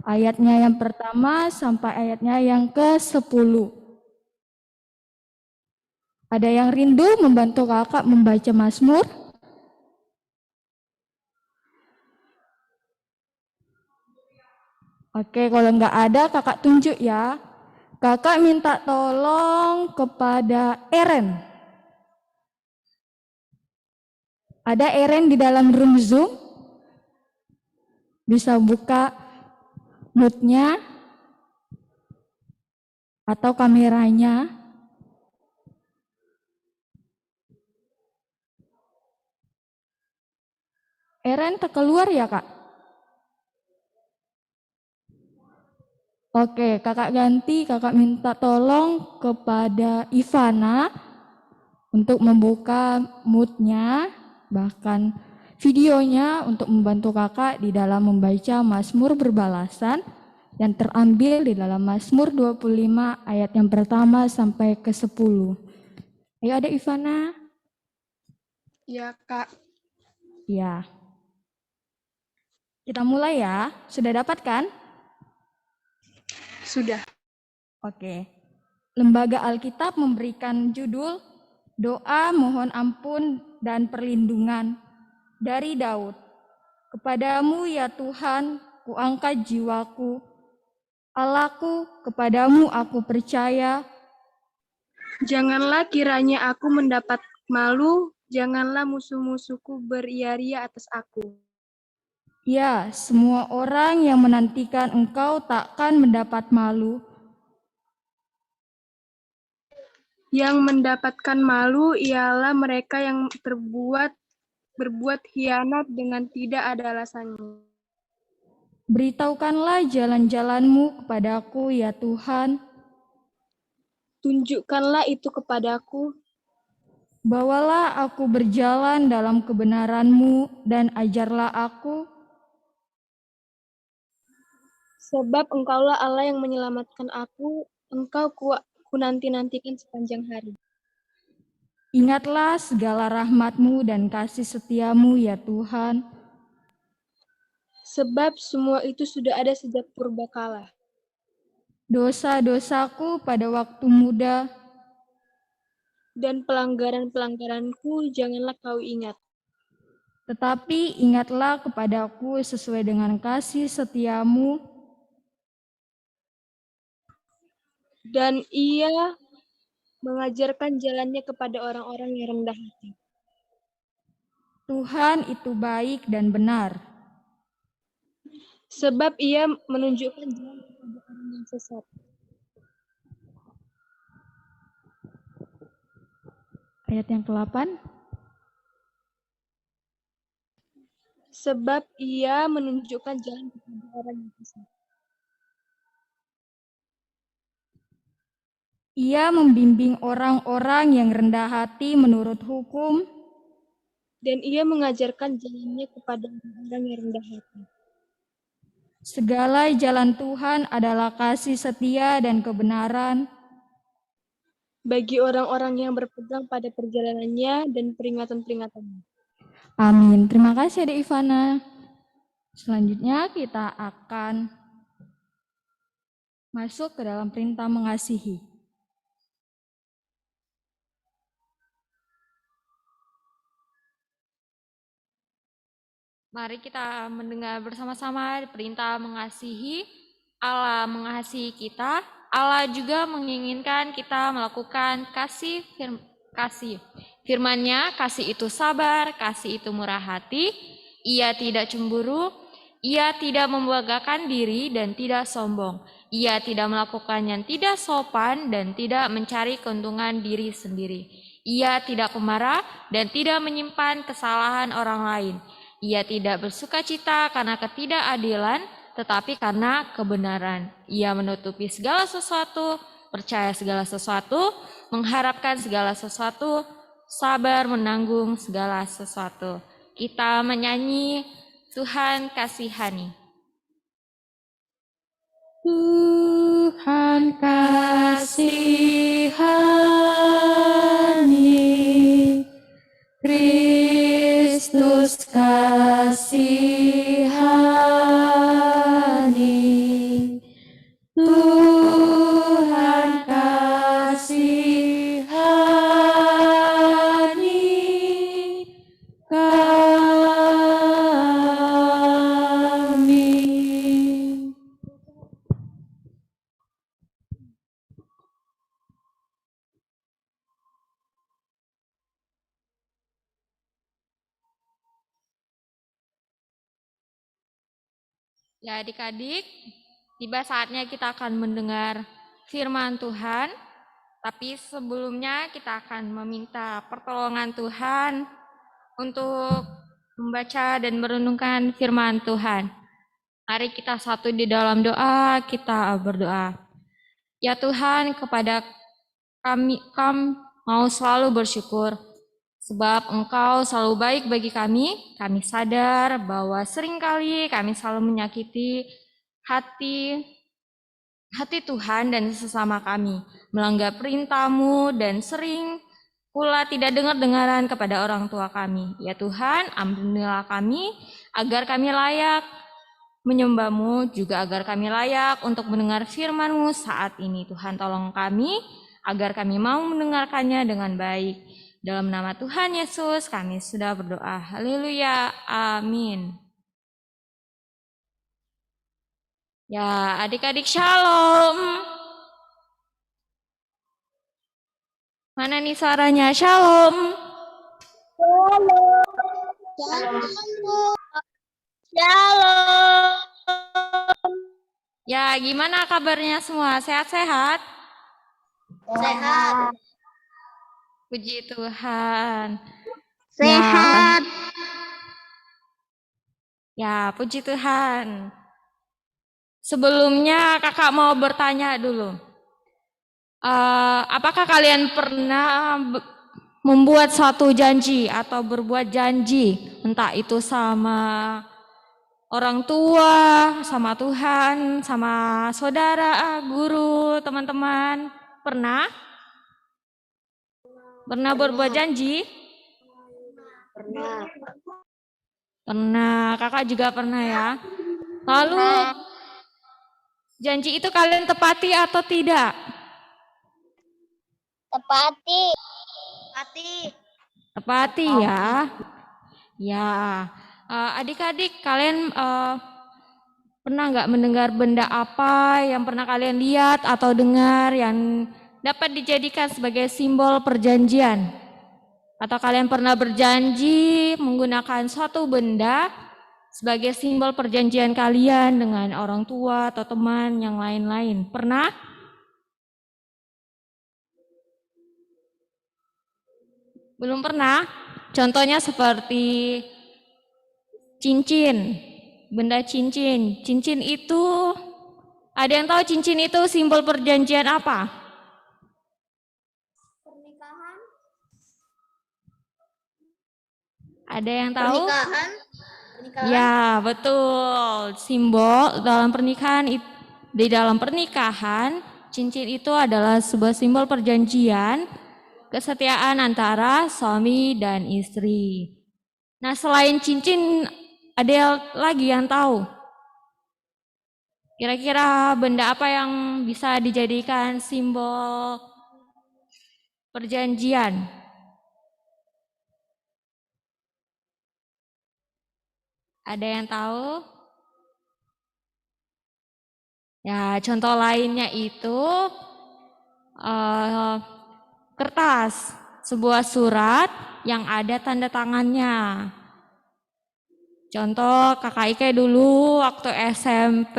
Ayatnya yang pertama sampai ayatnya yang ke-10. Ada yang rindu membantu kakak membaca Mazmur? Oke, kalau nggak ada kakak tunjuk ya. Kakak minta tolong kepada Eren. Ada Eren di dalam room Zoom? Bisa buka mute-nya atau kameranya. Eren keluar ya kak? Oke, kakak ganti, kakak minta tolong kepada Ivana untuk membuka mute-nya, bahkan videonya untuk membantu kakak di dalam membaca Mazmur berbalasan yang terambil di dalam Mazmur 25 ayat yang pertama sampai ke-10. Ayo ada Ivana? Ya, Kak. Ya. Kita mulai ya. Sudah dapat kan? Sudah. Oke. Lembaga Alkitab memberikan judul Doa Mohon Ampun dan Perlindungan dari Daud. Kepadamu ya Tuhan, kuangkat jiwaku. Allahku, kepadamu aku percaya. Janganlah kiranya aku mendapat malu, janganlah musuh-musuhku beria-ria atas aku. Ya, semua orang yang menantikan engkau takkan mendapat malu. Yang mendapatkan malu ialah mereka yang berbuat hianat dengan tidak ada alasannya. Beritahukanlah jalan-jalanmu kepadaku ya Tuhan. Tunjukkanlah itu kepadaku. Bawalah aku berjalan dalam kebenaran-Mu dan ajarlah aku. Sebab engkaulah Allah yang menyelamatkan aku, engkau ku nanti-nantikan sepanjang hari. Ingatlah segala rahmat-Mu dan kasih setia-Mu ya Tuhan. Sebab semua itu sudah ada sejak purbakala. Dosa-dosaku pada waktu muda Dan pelanggaran-pelanggaranku janganlah kau ingat. Tetapi ingatlah kepadaku sesuai dengan kasih setia-Mu. Dan ia mengajarkan jalannya kepada orang-orang yang rendah hati. Tuhan itu baik dan benar. Sebab ia menunjukkan jalan kepada orang yang sesat. Ayat yang ke-8. Sebab ia menunjukkan jalan kepada orang yang sesat. Ia membimbing orang-orang yang rendah hati menurut hukum. Dan ia mengajarkan jalannya kepada orang-orang yang rendah hati. Segala jalan Tuhan adalah kasih setia dan kebenaran. Bagi orang-orang yang berpegang pada perjalanannya dan peringatan-peringatannya. Amin. Terima kasih Adik Ivana. Selanjutnya kita akan masuk ke dalam perintah mengasihi. Mari kita mendengar bersama-sama perintah mengasihi. Allah mengasihi kita. Allah juga menginginkan kita melakukan kasih. Firman-Nya, kasih itu sabar, kasih itu murah hati. Ia tidak cemburu, ia tidak membanggakan diri dan tidak sombong. Ia tidak melakukan yang tidak sopan dan tidak mencari keuntungan diri sendiri. Ia tidak pemarah dan tidak menyimpan kesalahan orang lain. Ia tidak bersukacita karena ketidakadilan, tetapi karena kebenaran. Ia menutupi segala sesuatu, percaya segala sesuatu, mengharapkan segala sesuatu, sabar menanggung segala sesuatu. Kita menyanyi Tuhan kasihani. Tuhan kasihani, Kristus kasihani, Ya adik-adik, tiba saatnya kita akan mendengar firman Tuhan, tapi sebelumnya kita akan meminta pertolongan Tuhan untuk membaca dan merenungkan firman Tuhan. Mari kita satu di dalam doa, kita berdoa. Ya Tuhan, kepada kami mau selalu bersyukur, sebab Engkau selalu baik bagi kami. Kami sadar bahwa seringkali kami selalu menyakiti hati Tuhan dan sesama kami, melanggar perintah-Mu dan sering pula tidak dengar-dengaran kepada orang tua kami. Ya Tuhan, ampunilah kami agar kami layak menyembah-Mu, juga agar kami layak untuk mendengar firman-Mu saat ini. Tuhan, tolong kami agar kami mau mendengarkannya dengan baik. Dalam nama Tuhan Yesus kami sudah berdoa. Haleluya. Amin. Ya, adik-adik shalom. Mana nih suaranya? Shalom. Shalom. Ya, gimana kabarnya semua? Sehat-sehat? Sehat. Puji Tuhan. Sehat. Ya, puji Tuhan. Sebelumnya kakak mau bertanya dulu. Apakah kalian pernah membuat suatu janji atau berbuat janji, entah itu sama orang tua, sama Tuhan, sama saudara, guru, teman-teman? Pernah? Pernah berbuat janji? Pernah. Pernah, kakak juga pernah ya. Lalu janji itu kalian tepati atau tidak? Tepati. Tepati ya. Ya, adik-adik kalian pernah nggak mendengar benda apa yang pernah kalian lihat atau dengar yang dapat dijadikan sebagai simbol perjanjian? Atau kalian pernah berjanji menggunakan suatu benda sebagai simbol perjanjian kalian dengan orang tua atau teman yang lain-lain? Pernah? Belum pernah? Contohnya seperti cincin, benda cincin. Cincin itu, ada yang tahu cincin itu simbol perjanjian apa? Pernikahan. Ada yang tahu? Pernikahan. Ya, betul. Simbol dalam pernikahan, di dalam pernikahan, cincin itu adalah sebuah simbol perjanjian kesetiaan antara suami dan istri. Nah, selain cincin, ada lagi yang tahu? Kira-kira benda apa yang bisa dijadikan simbol perjanjian? Ada yang tahu? Ya, contoh lainnya itu kertas, sebuah surat yang ada tanda tangannya. Contoh kakak Ike dulu waktu SMP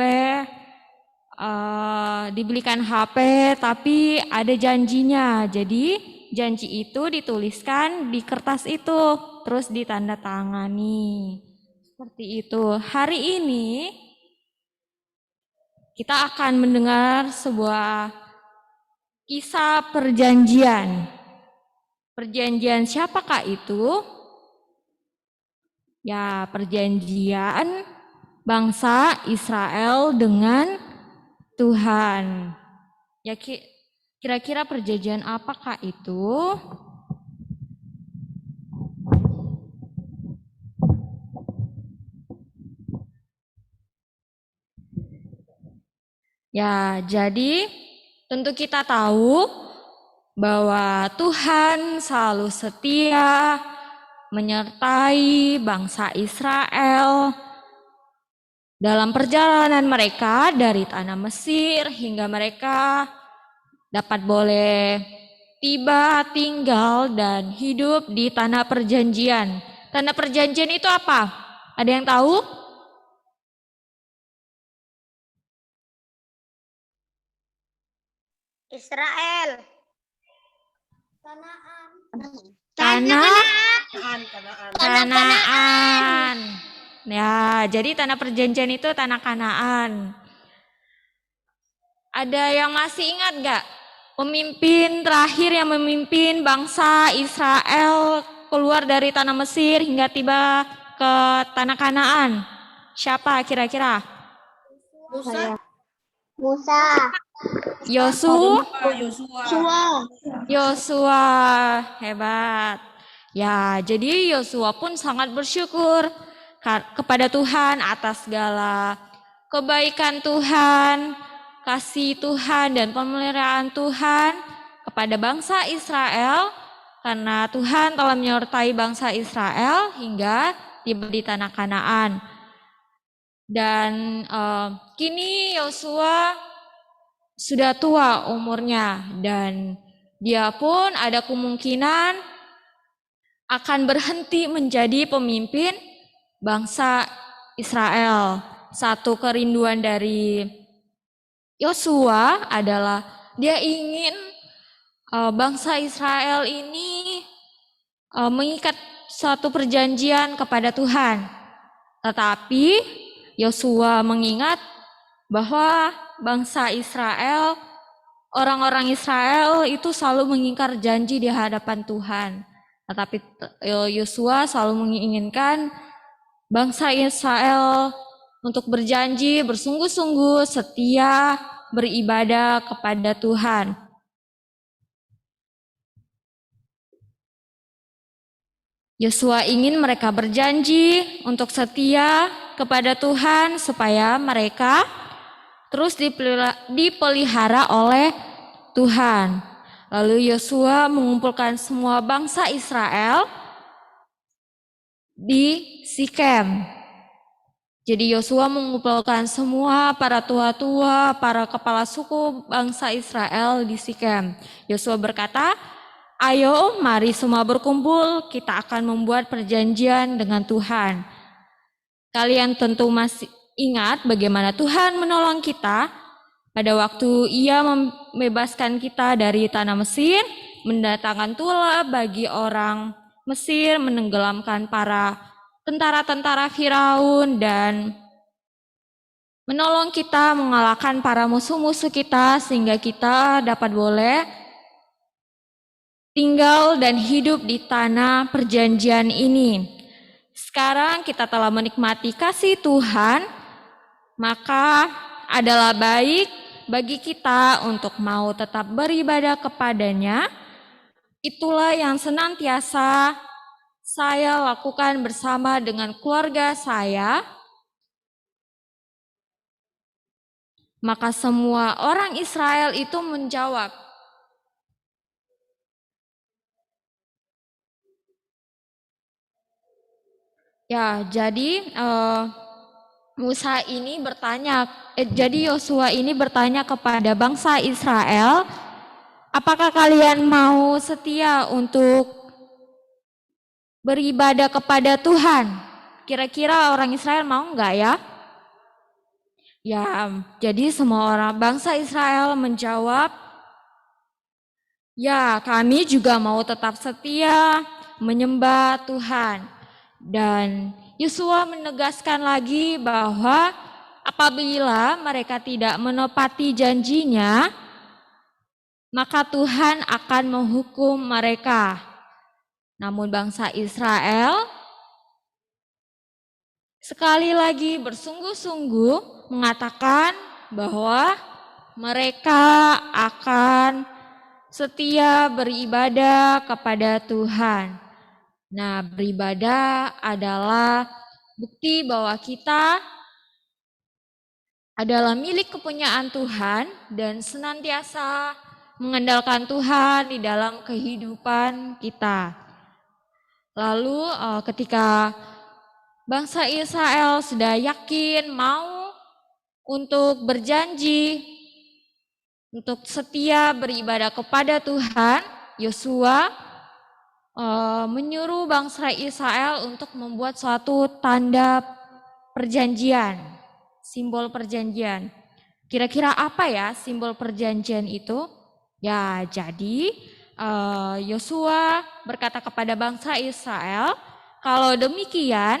dibelikan HP tapi ada janjinya. Jadi janji itu dituliskan di kertas itu terus ditandatangani. Seperti itu. Hari ini kita akan mendengar sebuah kisah perjanjian. Perjanjian siapakah itu? Ya, perjanjian bangsa Israel dengan Tuhan. Ya, kira-kira perjanjian apakah itu? Ya, jadi tentu kita tahu bahwa Tuhan selalu setia menyertai bangsa Israel dalam perjalanan mereka dari tanah Mesir hingga mereka dapat boleh tiba, tinggal, dan hidup di tanah perjanjian. Tanah perjanjian itu apa? Ada yang tahu? Israel. Tanah Kanaan. Kanaan. Ya, jadi tanah perjanjian itu tanah Kanaan. Ada yang masih ingat gak? Pemimpin terakhir yang memimpin bangsa Israel keluar dari tanah Mesir hingga tiba ke tanah Kanaan. Siapa kira-kira? Musa. Musa. Yosua, hebat. Ya, jadi Yosua pun sangat bersyukur kepada Tuhan atas segala kebaikan Tuhan, kasih Tuhan dan pemeliharaan Tuhan kepada bangsa Israel, karena Tuhan telah menyertai bangsa Israel hingga tiba di tanah Kanaan. Dan kini Yosua sudah tua umurnya dan dia pun ada kemungkinan akan berhenti menjadi pemimpin bangsa Israel. Satu kerinduan dari Yosua adalah dia ingin bangsa Israel ini mengikat suatu perjanjian kepada Tuhan. Tetapi Yosua mengingat bahwa bangsa Israel, orang-orang Israel itu selalu mengingkar janji di hadapan Tuhan. Tetapi Yosua selalu menginginkan bangsa Israel untuk berjanji, bersungguh-sungguh setia, beribadah kepada Tuhan. Yosua ingin mereka berjanji untuk setia kepada Tuhan supaya mereka terus dipelihara oleh Tuhan. Lalu Yosua mengumpulkan semua bangsa Israel di Sikem. Jadi Yosua mengumpulkan semua para tua-tua, para kepala suku bangsa Israel di Sikem. Yosua berkata, "Ayo, mari semua berkumpul, kita akan membuat perjanjian dengan Tuhan." Kalian tentu masih ingat bagaimana Tuhan menolong kita pada waktu Ia membebaskan kita dari tanah Mesir, mendatangkan tula bagi orang Mesir, menenggelamkan para tentara-tentara Firaun, dan menolong kita mengalahkan para musuh-musuh kita sehingga kita dapat boleh tinggal dan hidup di tanah perjanjian ini. Sekarang kita telah menikmati kasih Tuhan, maka adalah baik bagi kita untuk mau tetap beribadah kepadanya. Itulah yang senantiasa saya lakukan bersama dengan keluarga saya. Maka semua orang Israel itu menjawab, ya, jadi jadi Yosua ini bertanya kepada bangsa Israel, apakah kalian mau setia untuk beribadah kepada Tuhan? Kira-kira orang Israel mau enggak ya? Ya, jadi semua orang bangsa Israel menjawab, ya, kami juga mau tetap setia menyembah Tuhan. Dan Yosua menegaskan lagi bahwa apabila mereka tidak menepati janjinya, maka Tuhan akan menghukum mereka. Namun bangsa Israel sekali lagi bersungguh-sungguh mengatakan bahwa mereka akan setia beribadah kepada Tuhan. Nah, beribadah adalah bukti bahwa kita adalah milik kepunyaan Tuhan dan senantiasa mengandalkan Tuhan di dalam kehidupan kita. Lalu ketika bangsa Israel sudah yakin mau untuk berjanji untuk setia beribadah kepada Tuhan, Yosua menyuruh bangsa Israel untuk membuat suatu tanda perjanjian, simbol perjanjian. Kira-kira apa ya simbol perjanjian itu? Ya, jadi Yosua berkata kepada bangsa Israel, kalau demikian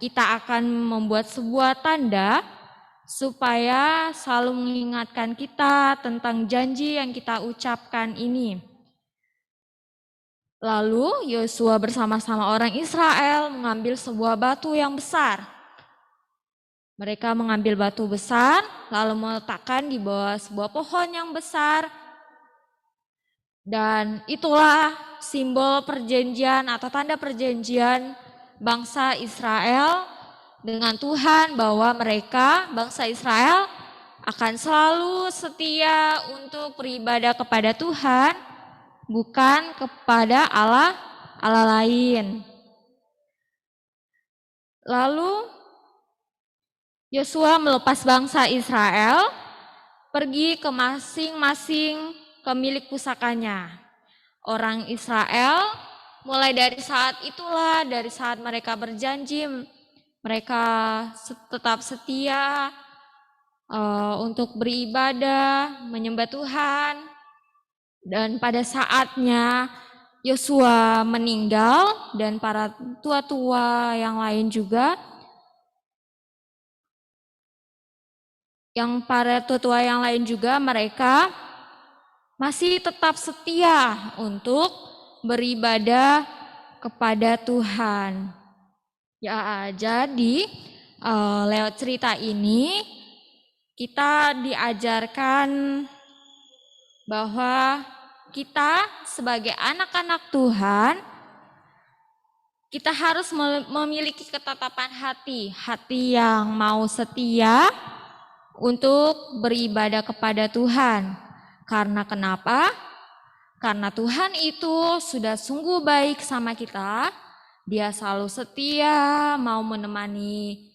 kita akan membuat sebuah tanda supaya selalu mengingatkan kita tentang janji yang kita ucapkan ini. Lalu Yosua bersama-sama orang Israel mengambil sebuah batu yang besar. Mereka mengambil batu besar lalu meletakkan di bawah sebuah pohon yang besar. Dan itulah simbol perjanjian atau tanda perjanjian bangsa Israel dengan Tuhan, bahwa mereka, bangsa Israel, akan selalu setia untuk beribadah kepada Tuhan, bukan kepada Allah lain. Lalu Yosua melepas bangsa Israel pergi ke masing-masing pemilik pusakanya. Orang Israel mulai dari saat itulah, dari saat mereka berjanji, mereka tetap setia untuk beribadah, menyembah Tuhan. Dan pada saatnya Yosua meninggal dan para tua-tua yang lain juga, mereka masih tetap setia untuk beribadah kepada Tuhan. Ya, jadi lewat cerita ini kita diajarkan bahwa kita sebagai anak-anak Tuhan, kita harus memiliki ketetapan hati yang mau setia untuk beribadah kepada Tuhan. Karena kenapa? Karena Tuhan itu sudah sungguh baik sama kita. Dia selalu setia, mau menemani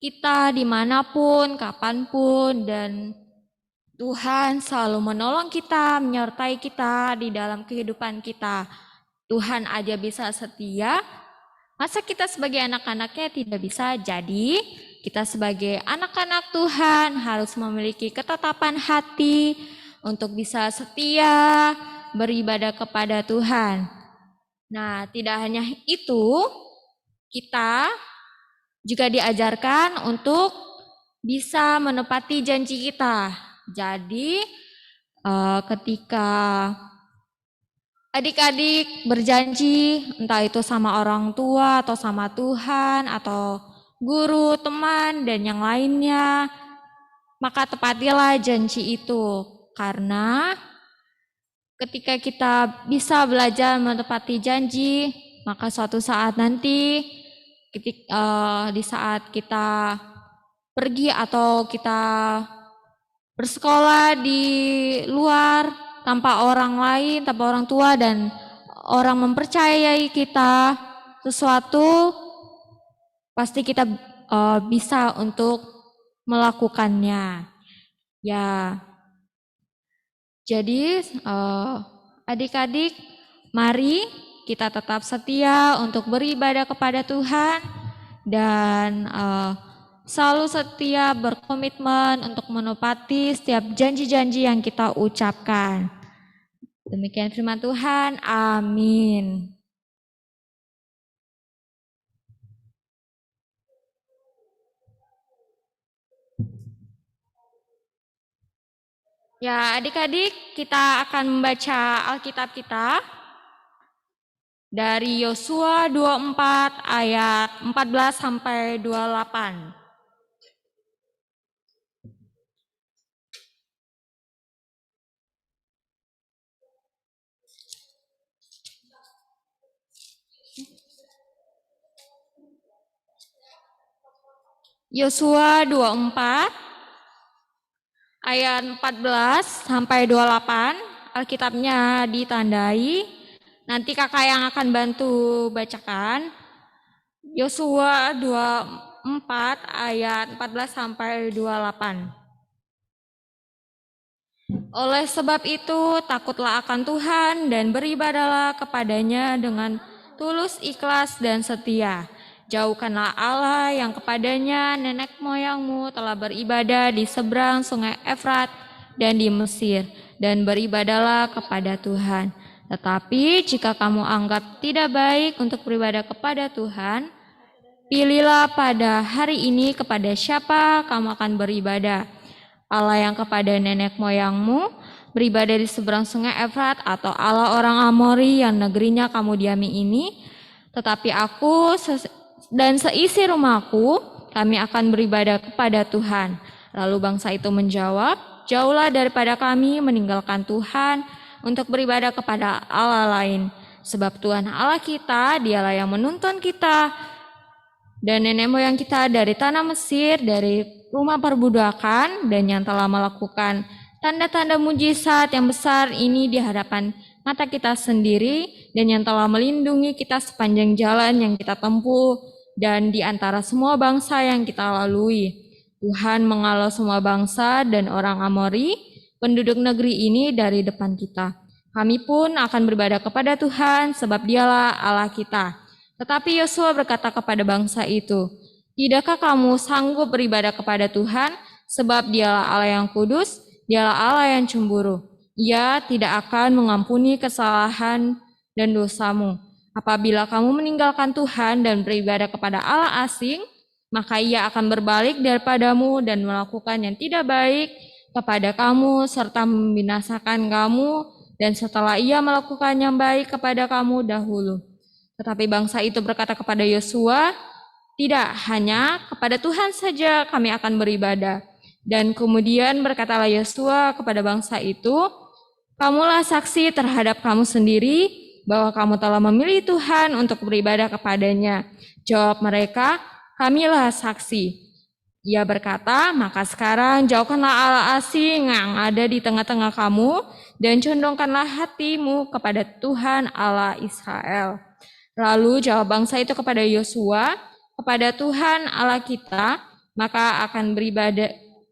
kita dimanapun, kapanpun, dan Tuhan selalu menolong kita, menyertai kita di dalam kehidupan kita. Tuhan aja bisa setia, masa kita sebagai anak-anaknya tidak bisa? Jadi kita sebagai anak-anak Tuhan harus memiliki ketetapan hati untuk bisa setia beribadah kepada Tuhan. Nah, tidak hanya itu, kita juga diajarkan untuk bisa menepati janji kita. Jadi ketika adik-adik berjanji, entah itu sama orang tua atau sama Tuhan atau guru, teman, dan yang lainnya, maka tepatilah janji itu. Karena ketika kita bisa belajar menepati janji, maka suatu saat nanti di saat kita pergi atau kita bersekolah di luar tanpa orang lain, tanpa orang tua, dan orang mempercayai kita sesuatu, pasti kita bisa untuk melakukannya. Ya, jadi adik-adik, mari kita tetap setia untuk beribadah kepada Tuhan dan selalu setia berkomitmen untuk menepati setiap janji-janji yang kita ucapkan. Demikian firman Tuhan, amin. Ya, adik-adik, kita akan membaca Alkitab kita dari Yosua 24 ayat 14 sampai 28. Yosua 24 ayat 14 sampai 28, Alkitabnya ditandai. Nanti kakak yang akan bantu bacakan. Yosua 24 ayat 14 sampai 28. Oleh sebab itu, takutlah akan Tuhan dan beribadahlah kepadanya dengan tulus, ikhlas, dan setia. Jauhkanlah Allah yang kepadanya nenek moyangmu telah beribadah di seberang sungai Efrat dan di Mesir. dan beribadahlah kepada Tuhan. Tetapi jika kamu anggap tidak baik untuk beribadah kepada Tuhan, pilihlah pada hari ini kepada siapa kamu akan beribadah. Allah yang kepada nenek moyangmu beribadah di seberang sungai Efrat, atau Allah orang Amori yang negerinya kamu diami ini. Tetapi aku dan seisi rumahku, kami akan beribadah kepada Tuhan. Lalu bangsa itu menjawab, jauhlah daripada kami meninggalkan Tuhan untuk beribadah kepada Allah lain. Sebab Tuhan Allah kita, dialah yang menuntun kita dan nenek moyang kita dari tanah Mesir, dari rumah perbudakan, dan yang telah melakukan tanda-tanda mujizat yang besar ini di hadapan mata kita sendiri, dan yang telah melindungi kita sepanjang jalan yang kita tempuh dan di antara semua bangsa yang kita lalui. Tuhan mengalau semua bangsa dan orang Amori, penduduk negeri ini dari depan kita. Kami pun akan beribadah kepada Tuhan, sebab dialah Allah kita. Tetapi Yosua berkata kepada bangsa itu, tidakkah kamu sanggup beribadah kepada Tuhan, sebab dialah Allah yang kudus, dialah Allah yang cemburu. Ia tidak akan mengampuni kesalahan dan dosamu. Apabila kamu meninggalkan Tuhan dan beribadah kepada Allah asing, maka ia akan berbalik daripadamu dan melakukan yang tidak baik kepada kamu, serta membinasakan kamu, dan setelah ia melakukan yang baik kepada kamu dahulu. Tetapi bangsa itu berkata kepada Yosua, tidak, hanya kepada Tuhan saja kami akan beribadah. Dan kemudian berkatalah Yosua kepada bangsa itu, kamulah saksi terhadap kamu sendiri bahwa kamu telah memilih Tuhan untuk beribadah kepadanya. Jawab mereka, kamilah saksi. Ia berkata, maka sekarang jauhkanlah Allah asing yang ada di tengah-tengah kamu dan condongkanlah hatimu kepada Tuhan Allah Israel. Lalu jawab bangsa itu kepada Yosua, kepada Tuhan Allah kita, maka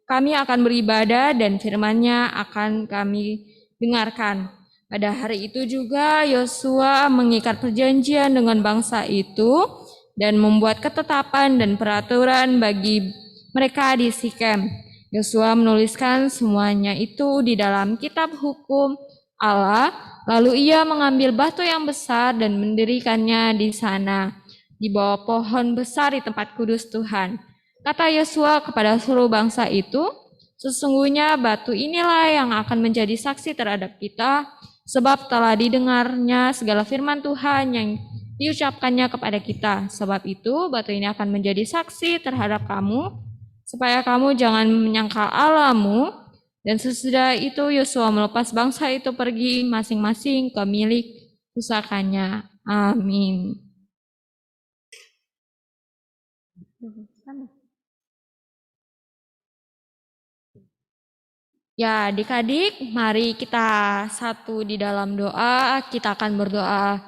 kami akan beribadah dan firman-Nya akan kami dengarkan. Pada hari itu juga Yosua mengikat perjanjian dengan bangsa itu dan membuat ketetapan dan peraturan bagi mereka di Sikem. Yosua menuliskan semuanya itu di dalam kitab hukum Allah, lalu ia mengambil batu yang besar dan mendirikannya di sana, di bawah pohon besar di tempat kudus Tuhan. Kata Yosua kepada seluruh bangsa itu, sesungguhnya batu inilah yang akan menjadi saksi terhadap kita, sebab telah didengarnya segala firman Tuhan yang diucapkannya kepada kita. Sebab itu batu ini akan menjadi saksi terhadap kamu, supaya kamu jangan menyangkal Allahmu. Dan sesudah itu Yosua melepas bangsa itu pergi masing-masing ke milik pusakanya. Amin. Ya, adik-adik, mari kita satu di dalam doa. Kita akan berdoa.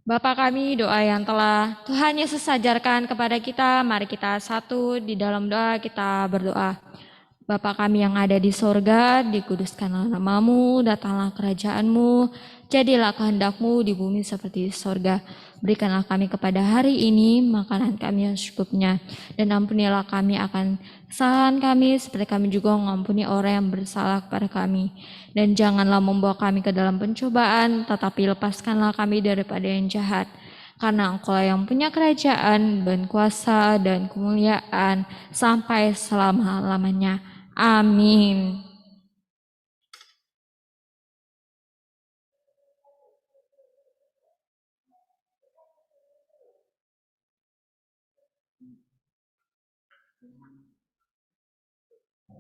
Bapa kami, doa yang telah Tuhan Yesus ajarkan kepada kita, mari kita satu di dalam doa, kita berdoa. Bapa kami yang ada di sorga, dikuduskanlah namamu, datanglah kerajaanmu, jadilah kehendak-Mu di bumi seperti di sorga. Berikanlah kami kepada hari ini makanan kami yang secukupnya, dan ampunilah kami akan kesalahan kami, seperti kami juga mengampuni orang yang bersalah kepada kami. Dan janganlah membawa kami ke dalam pencobaan, tetapi lepaskanlah kami daripada yang jahat. Karena Engkau yang punya kerajaan dan kuasa dan kemuliaan sampai selama-lamanya. Amin.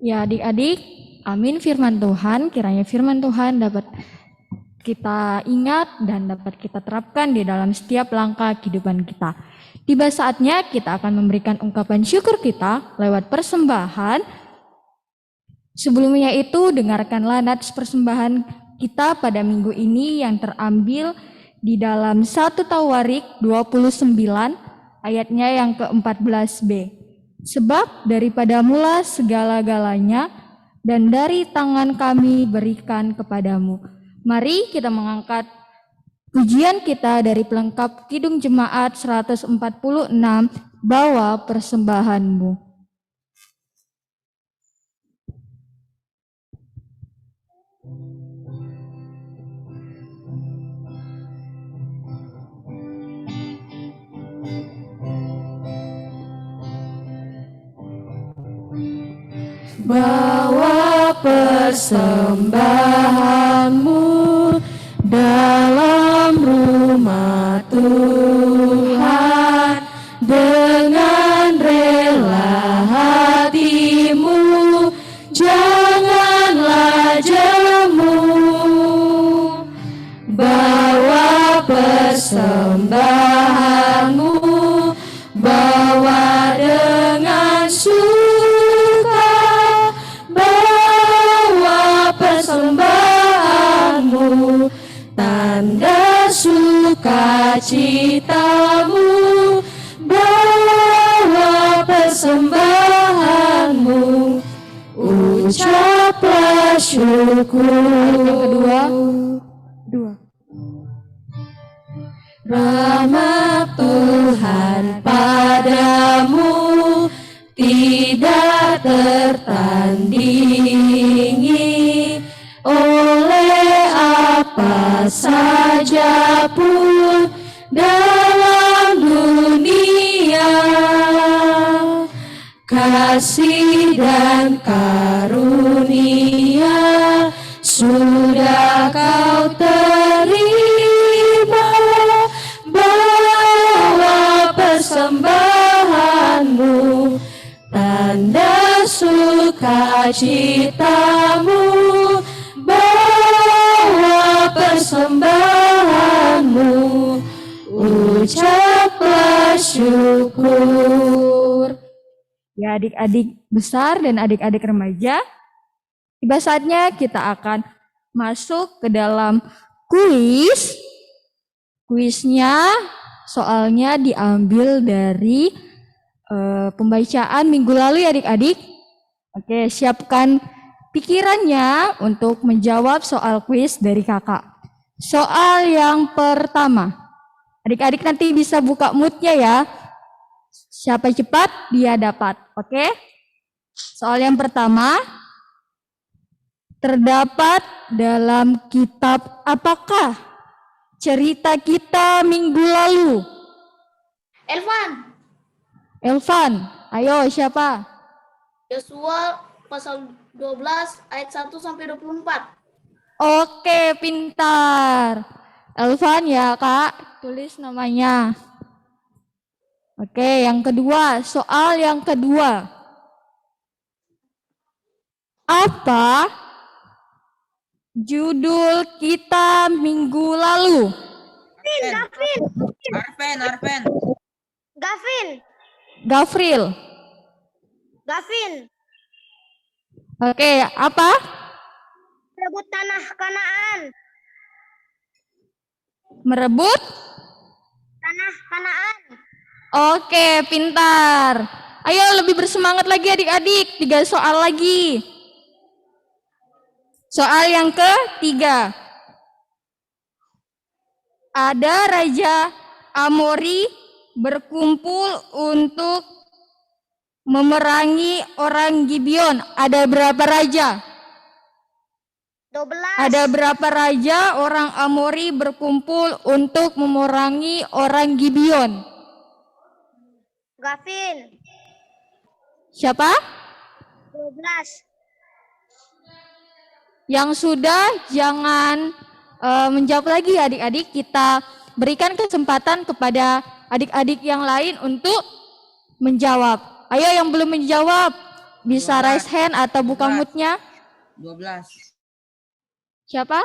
Ya adik-adik, amin firman Tuhan, kiranya firman Tuhan dapat kita ingat dan dapat kita terapkan di dalam setiap langkah kehidupan kita. Tiba saatnya kita akan memberikan ungkapan syukur kita lewat persembahan. Sebelumnya itu dengarkanlah nats persembahan kita pada minggu ini yang terambil di dalam 1 Tawarik 29 ayatnya yang ke-14b. Sebab daripada mula segala-galanya dan dari tangan kami berikan kepadamu. Mari kita mengangkat pujian kita dari pelengkap Kidung Jemaat 146, bawa persembahanmu. Bawa persembahanmu dalam rumah Tuhan dengan rela hatimu, janganlah jemu. Bawa persembahanmu, bawa dengan suka, bawa persembahanmu, tanda sukacitamu, bawa persembahanmu, ucaplah syukur. Kedua. Rahmat Tuhan padamu tidak tertandingi oleh apa saja pun dalam dunia. Kasih dan karunia sudah kau terima, bawa persembahanmu, tanda sukacitamu, bawa persembahanmu, ucaplah syukur. Ya adik-adik besar dan adik-adik remaja, tiba saatnya kita akan masuk ke dalam kuis. Kuisnya soalnya diambil dari pembacaan minggu lalu ya adik-adik. Oke, siapkan pikirannya untuk menjawab soal kuis dari kakak. Soal yang pertama. Adik-adik nanti bisa buka moodnya ya. Siapa cepat dia dapat. Oke? Soal yang pertama. Terdapat dalam kitab apakah cerita kita minggu lalu? Elvan, ayo siapa? Yosua pasal 12 ayat 1 sampai 24. Oke, pintar. Elvan ya kak, tulis namanya. Oke, yang kedua, soal yang kedua. Apa judul kita minggu lalu? Gafril. Oke, apa? Merebut tanah Kanaan. Merebut? Tanah Kanaan. Oke, pintar. Ayo lebih bersemangat lagi adik-adik. 3 soal lagi. Soal yang ketiga. Ada Raja Amori berkumpul untuk memerangi orang Gibeon. Ada berapa raja? 12. Ada berapa raja orang Amori berkumpul untuk memerangi orang Gibeon? Gafin. Siapa? 12. Yang sudah jangan menjawab lagi adik-adik. Kita berikan kesempatan kepada adik-adik yang lain untuk menjawab. Ayo yang belum menjawab bisa raise hand atau buka moodnya. 12. Siapa?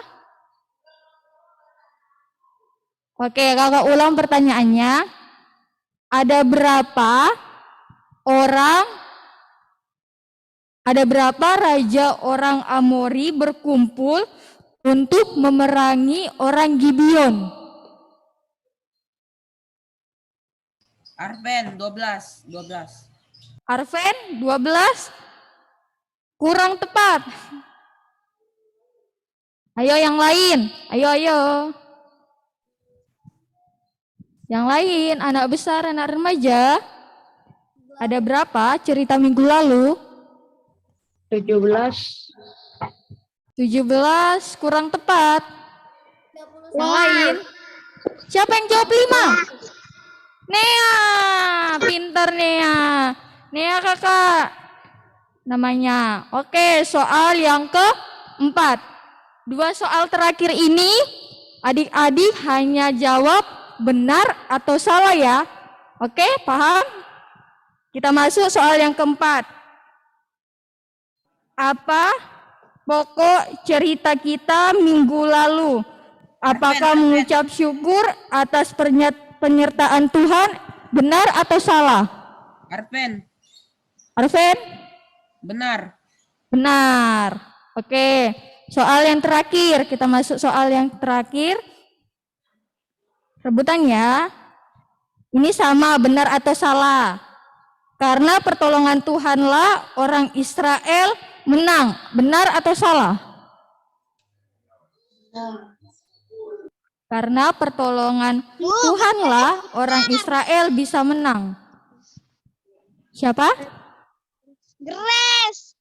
Oke, kakak ulang pertanyaannya. Ada berapa raja orang Amori berkumpul untuk memerangi orang Gibeon? Arven 12. Arven 12? Kurang tepat. Ayo yang lain. Ayo. Yang lain, anak besar, anak remaja. Ada berapa cerita minggu lalu? 17. 17 kurang tepat. Yang lain. Siapa yang jawab 5? Nea, pinter Nea. Nea kakak namanya. Oke, soal yang keempat. 2 soal terakhir ini adik-adik hanya jawab benar atau salah ya. Oke, paham? Kita masuk soal yang keempat. Apa pokok cerita kita minggu lalu? Apakah mengucap syukur atas penyertaan Tuhan benar atau salah? Arven, Arven? benar. Benar. Oke, soal yang terakhir. Kita masuk soal yang terakhir. Rebutan ya. Ini sama benar atau salah. Karena pertolongan Tuhanlah orang Israel menang. Benar atau salah? Karena pertolongan Tuhanlah orang Israel bisa menang. Siapa? Grace.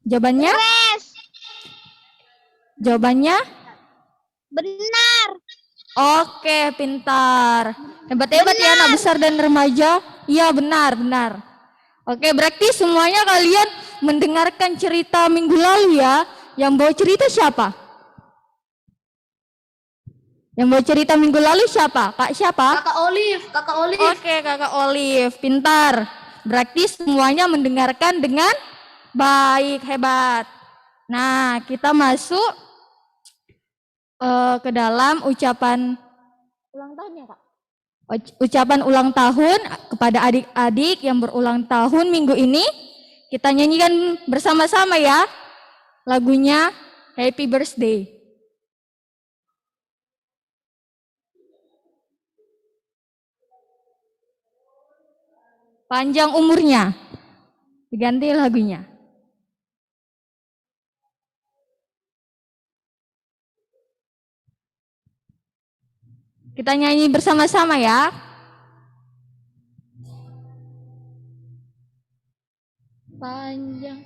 Jawabannya? Grace. Jawabannya? Benar. Oke, pintar. Hebat-hebat ya anak besar dan remaja. Iya, benar, benar. Oke, berarti semuanya kalian mendengarkan cerita minggu lalu ya. Yang bawa cerita siapa? Yang bawa cerita minggu lalu siapa? Kak siapa? Kakak Olive, Kakak Olive. Oke, Kakak Olive, pintar. Berarti semuanya mendengarkan dengan baik, hebat. Nah, kita masuk ke dalam ucapan ulang tahun ya, Kak? Ucapan ulang tahun kepada adik-adik yang berulang tahun minggu ini. Kita nyanyikan bersama-sama ya. Lagunya Happy Birthday. Panjang umurnya. Diganti lagunya. Kita nyanyi bersama-sama ya. Panjang.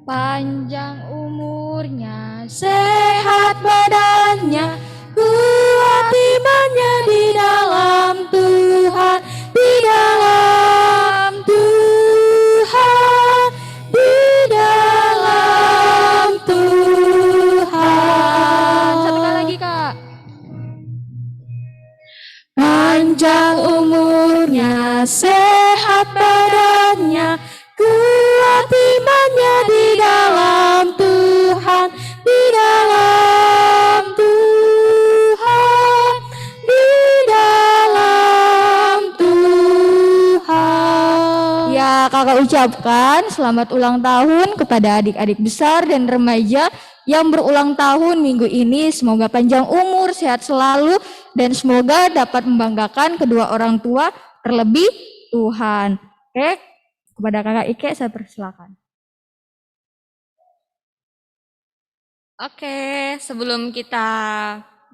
Panjang umurnya, sehat badannya, kuat imannya di dalam Tuhan, di dalam Tuhan, di dalam Tuhan. Satu kali lagi, Kak. Panjang umurnya, sehat badannya, kuat imannya di dalam Tuhan, di dalam Tuhan, di dalam Tuhan. Ya, kakak ucapkan selamat ulang tahun kepada adik-adik besar dan remaja yang berulang tahun minggu ini. Semoga panjang umur, sehat selalu, dan semoga dapat membanggakan kedua orang tua, terlebih Tuhan. Oke, kepada kakak Ike saya persilakan. Oke, sebelum kita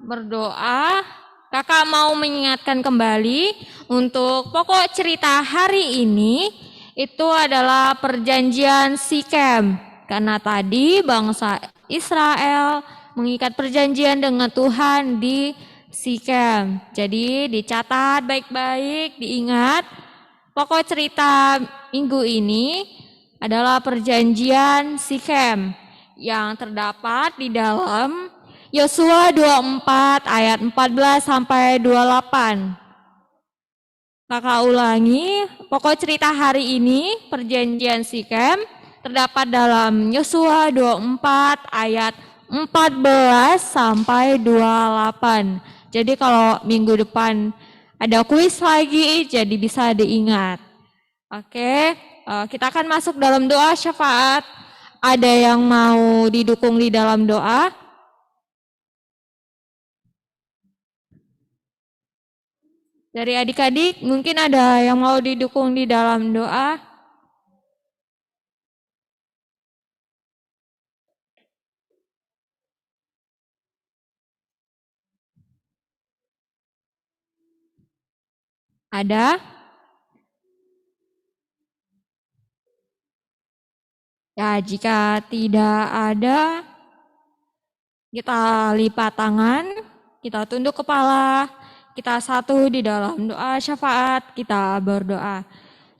berdoa, kakak mau mengingatkan kembali untuk pokok cerita hari ini itu adalah perjanjian Sikem. Karena tadi bangsa Israel mengikat perjanjian dengan Tuhan di Sikem. Jadi dicatat baik-baik, diingat. Pokok cerita minggu ini adalah perjanjian Sikem yang terdapat di dalam Yosua 24 ayat 14 sampai 28. Kakak ulangi, pokok cerita hari ini perjanjian Sikem terdapat dalam Yosua 24 ayat 14 sampai 28. Jadi kalau minggu depan ada kuis lagi, jadi bisa diingat. Oke, kita akan masuk dalam doa syafaat. Ada yang mau didukung di dalam doa? Dari adik-adik mungkin ada yang mau didukung di dalam doa? Ada? Ya, jika tidak ada, kita lipat tangan, kita tunduk kepala, kita satu di dalam doa syafaat, kita berdoa.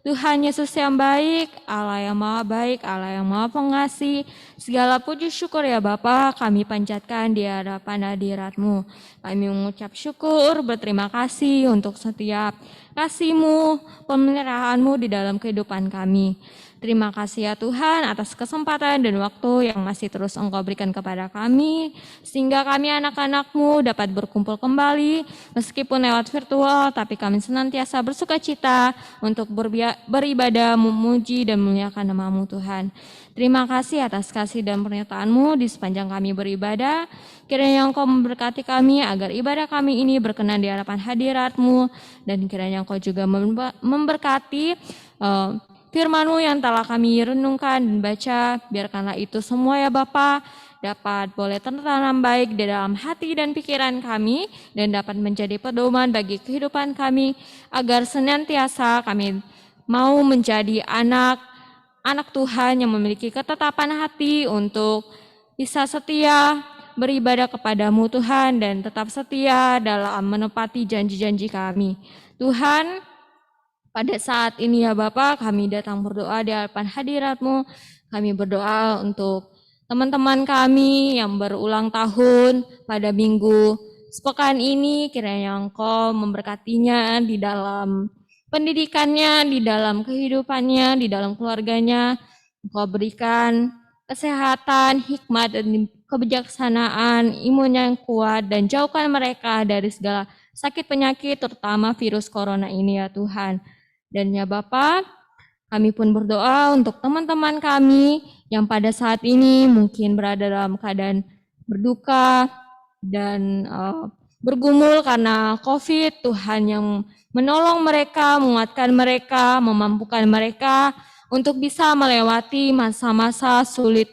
Tuhan Yesus yang baik, Allah yang maha baik, Allah yang maha pengasih, segala puji syukur ya Bapa kami panjatkan di hadapan hadirat-Mu. Kami mengucap syukur, berterima kasih untuk setiap kasih-Mu, pemeliharaan-Mu di dalam kehidupan kami. Terima kasih ya Tuhan atas kesempatan dan waktu yang masih terus Engkau berikan kepada kami, sehingga kami anak-anak-Mu dapat berkumpul kembali, meskipun lewat virtual, tapi kami senantiasa bersuka cita untuk beribadah, memuji dan memuliakan nama-Mu Tuhan. Terima kasih atas kasih dan pernyataan-Mu di sepanjang kami beribadah. Kiranya Engkau memberkati kami agar ibadah kami ini berkenan di hadapan hadirat-Mu, dan kiranya Engkau juga memberkati firman-Mu yang telah kami renungkan dan baca. Biarkanlah itu semua ya Bapa dapat boleh tertanam baik di dalam hati dan pikiran kami, dan dapat menjadi pedoman bagi kehidupan kami, agar senantiasa kami mau menjadi anak Tuhan yang memiliki ketetapan hati untuk bisa setia beribadah kepadamu Tuhan, dan tetap setia dalam menepati janji-janji kami. Tuhan, pada saat ini ya Bapak, kami datang berdoa di hadapan hadirat-Mu. Kami berdoa untuk teman-teman kami yang berulang tahun pada minggu sepekan ini. Kiranya Engkau memberkatinya di dalam pendidikannya, di dalam kehidupannya, di dalam keluarganya. Engkau berikan kesehatan, hikmat, dan kebijaksanaan, imun yang kuat, dan jauhkan mereka dari segala sakit penyakit, terutama virus corona ini ya Tuhan. Dan ya Bapak, kami pun berdoa untuk teman-teman kami yang pada saat ini mungkin berada dalam keadaan berduka dan bergumul karena COVID. Tuhan yang menolong mereka, menguatkan mereka, memampukan mereka untuk bisa melewati masa-masa sulit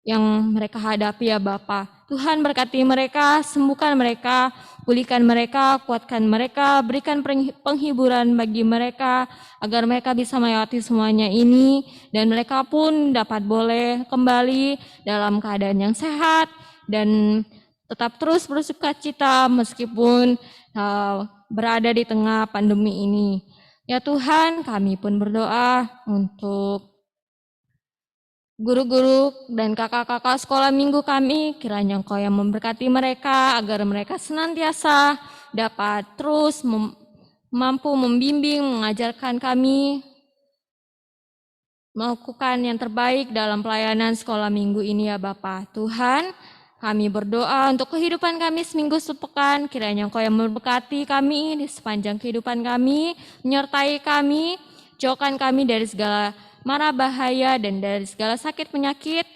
yang mereka hadapi ya Bapa. Tuhan berkati mereka, sembuhkan mereka, pulihkan mereka, kuatkan mereka, berikan penghiburan bagi mereka, agar mereka bisa melewati semuanya ini, dan mereka pun dapat boleh kembali dalam keadaan yang sehat, dan tetap terus bersuka cita meskipun berada di tengah pandemi ini. Ya Tuhan, kami pun berdoa untuk guru-guru dan kakak-kakak sekolah minggu kami, kiranya Engkau yang memberkati mereka agar mereka senantiasa dapat terus mampu membimbing, mengajarkan kami melakukan yang terbaik dalam pelayanan sekolah minggu ini ya Bapa. Tuhan, kami berdoa untuk kehidupan kami seminggu sepekan, kiranya Engkau yang memberkati kami di sepanjang kehidupan kami, menyertai kami, jauhkan kami dari segala mara bahaya dan dari segala sakit penyakit.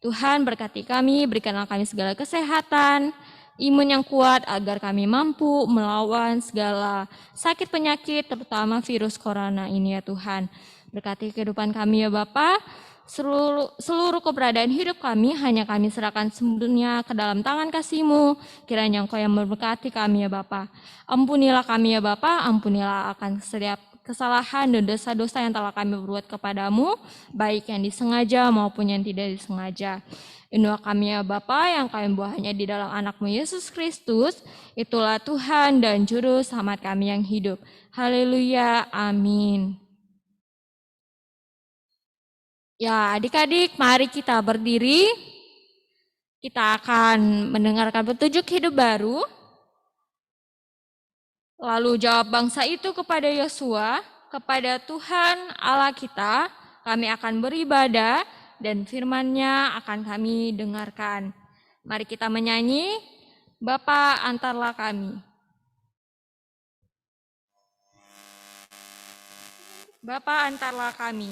Tuhan berkati kami, berikanlah kami segala kesehatan, imun yang kuat agar kami mampu melawan segala sakit penyakit, terutama virus corona ini ya Tuhan. Berkati kehidupan kami ya Bapa, seluruh keberadaan hidup kami hanya kami serahkan sepenuhnya ke dalam tangan kasih-Mu. Kiranya Engkau yang memberkati kami ya Bapa. Ampunilah kami ya Bapa, ampunilah akan setiap kesalahan dan dosa-dosa yang telah kami berbuat kepadamu, baik yang disengaja maupun yang tidak disengaja. Inilah kami ya Bapa yang kami buah hanya di dalam anak-Mu Yesus Kristus, itulah Tuhan dan Juru Selamat kami yang hidup. Haleluya, amin. Ya adik-adik, mari kita berdiri. Kita akan mendengarkan petunjuk hidup baru. Lalu jawab bangsa itu kepada Yosua, kepada Tuhan Allah kita, kami akan beribadah dan firman-Nya akan kami dengarkan. Mari kita menyanyi, Bapa antarlah kami. Bapa antarlah kami.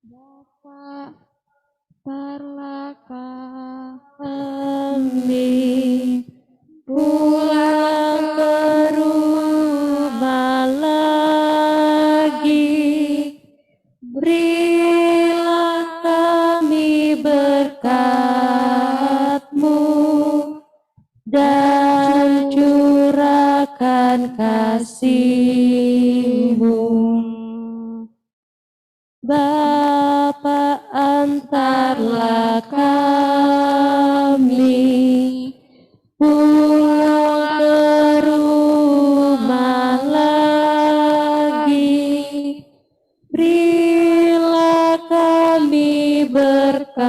Bapa antarlah kami pulang ke rumah lagi, berilah kami berkat-Mu dan curah mencurahkan kasih-Mu. Bapa, antarlah kami pulang ke rumah lagi. Berilah kami berkat-Mu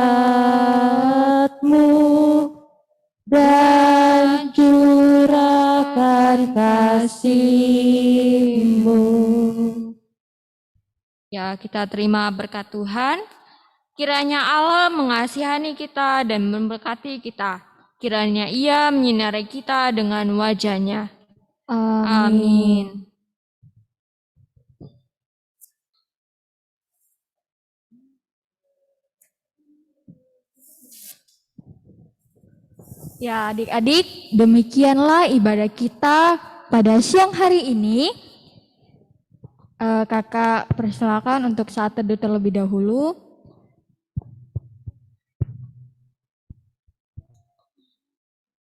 dan curahkan kasih-Mu. Ya, kita terima berkat Tuhan. Kiranya Allah mengasihani kita dan memberkati kita. Kiranya Ia menyinari kita dengan wajah-Nya. Amin. Ya, adik-adik, demikianlah ibadah kita pada siang hari ini. Kakak persilakan untuk saat teduh terlebih dahulu.